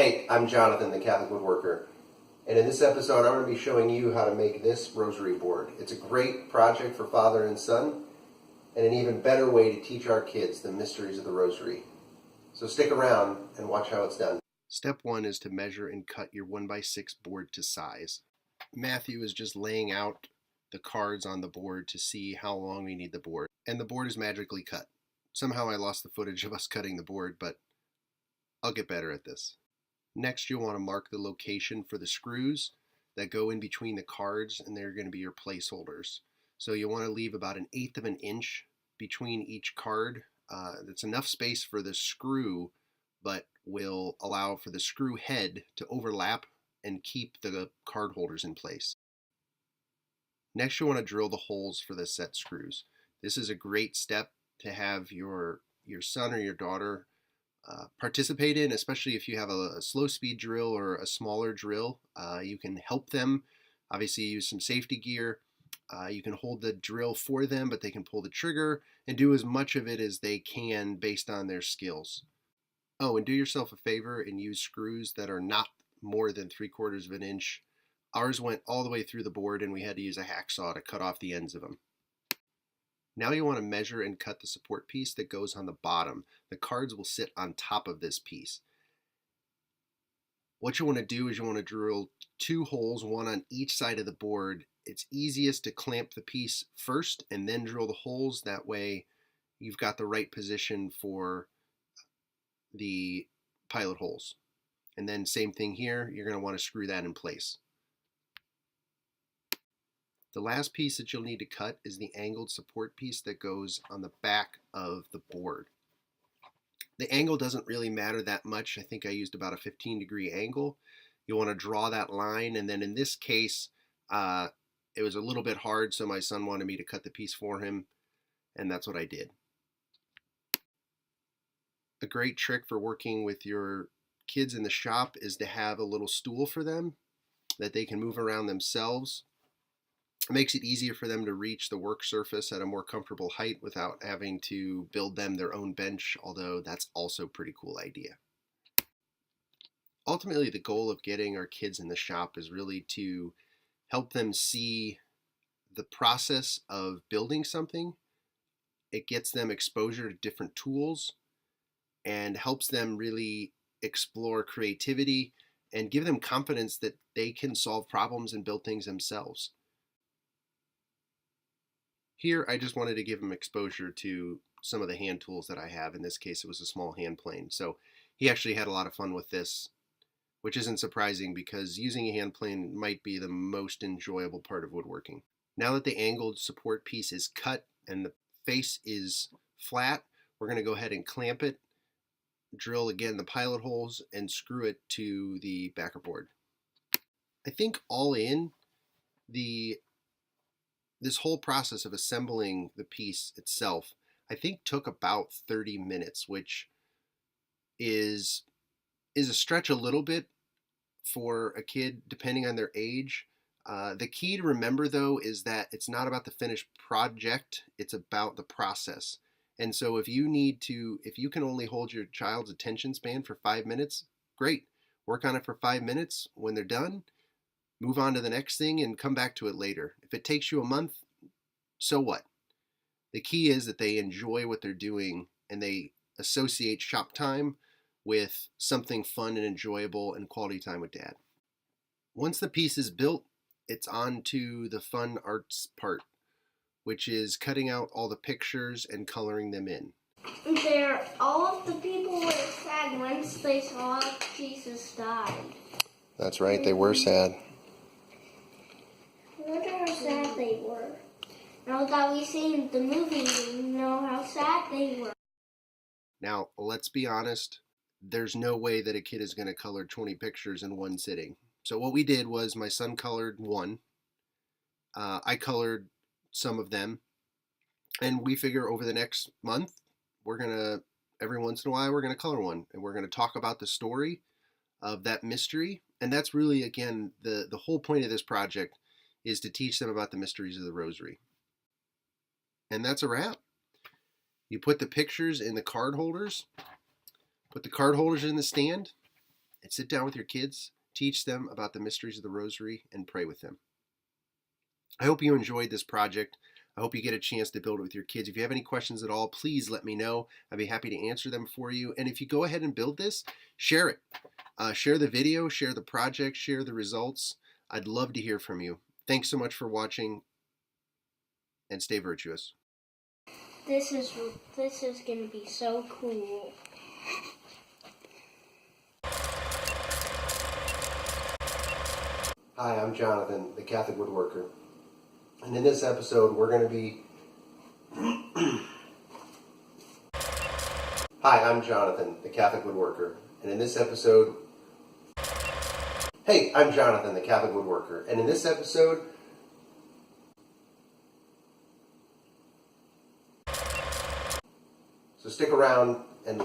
Hey, I'm Jonathan, the Catholic Woodworker, and in this episode I'm going to be showing you how to make this rosary board. It's a great project for father and son, and an even better way to teach our kids the mysteries of the rosary. So stick around and watch how it's done. Step 1 is to measure and cut your 1x6 board to size. Matthew is just laying out the cards on the board to see how long we need the board, and the board is magically cut. Somehow I lost the footage of us cutting the board, but I'll get better at this. Next, you'll want to mark the location for the screws that go in between the cards, and they're going to be your placeholders. So you'll want to leave about 1/8 of an inch between each card. That's enough space for the screw, but will allow for the screw head to overlap and keep the card holders in place. Next, you'll want to drill the holes for the set screws. This is a great step to have your son or your daughter participate in, especially if you have a slow speed drill or a smaller drill. You can help them, obviously use some safety gear. You can hold the drill for them, but they can pull the trigger and do as much of it as they can based on their skills. Oh, and do yourself a favor and use screws that are not more than 3/4 of an inch. Ours went all the way through the board and we had to use a hacksaw to cut off the ends of them. Now you want to measure and cut the support piece that goes on the bottom. The cards will sit on top of this piece. What you want to do is you want to drill 2 holes, one on each side of the board. It's easiest to clamp the piece first and then drill the holes. That way you've got the right position for the pilot holes. And then same thing here, you're going to want to screw that in place. The last piece that you'll need to cut is the angled support piece that goes on the back of the board. The angle doesn't really matter that much. I think I used about a 15-degree angle. You'll want to draw that line, and then in this case, it was a little bit hard, so my son wanted me to cut the piece for him, and that's what I did. A great trick for working with your kids in the shop is to have a little stool for them that they can move around themselves. It makes it easier for them to reach the work surface at a more comfortable height without having to build them their own bench, although that's also a pretty cool idea. Ultimately, the goal of getting our kids in the shop is really to help them see the process of building something. It gets them exposure to different tools and helps them really explore creativity and give them confidence that they can solve problems and build things themselves. Here, I just wanted to give him exposure to some of the hand tools that I have. In this case, it was a small hand plane. So he actually had a lot of fun with this, which isn't surprising because using a hand plane might be the most enjoyable part of woodworking. Now that the angled support piece is cut and the face is flat, we're going to go ahead and clamp it, drill again the pilot holes, and screw it to the backer board. I think all in, this whole process of assembling the piece itself, I think took about 30 minutes, which is a stretch a little bit for a kid depending on their age. The key to remember though is that it's not about the finished project, it's about the process. And so if you can only hold your child's attention span for 5 minutes, great. Work on it for 5 minutes. When they're done, move on to the next thing and come back to it later. If it takes you a month, so what? The key is that they enjoy what they're doing and they associate shop time with something fun and enjoyable and quality time with dad. Once the piece is built, it's on to the fun arts part, which is cutting out all the pictures and coloring them in. All of the people were sad once they saw Jesus died. That's right, they were sad. Look how sad they were. Now that we've seen the movie, we know how sad they were. Now, let's be honest, there's no way that a kid is going to color 20 pictures in one sitting. So what we did was my son colored one. I colored some of them. And we figure over the next month, every once in a while, we're going to color one. And we're going to talk about the story of that mystery. And that's really, again, the whole point of this project is to teach them about the mysteries of the Rosary. And that's a wrap. You put the pictures in the card holders, put the card holders in the stand, and sit down with your kids, teach them about the mysteries of the Rosary, and pray with them. I hope you enjoyed this project. I hope you get a chance to build it with your kids. If you have any questions at all, please let me know. I'd be happy to answer them for you. And if you go ahead and build this, share it. Share the video, share the project, share the results. I'd love to hear from you. Thanks so much for watching, and stay virtuous. This is going to be so cool. Hi, I'm Jonathan, the Catholic woodworker. And in this episode, we're going to be... Hi, I'm Jonathan, the Catholic woodworker. And in this episode... Hey, I'm Jonathan, the Catholic woodworker. And in this episode... So stick around and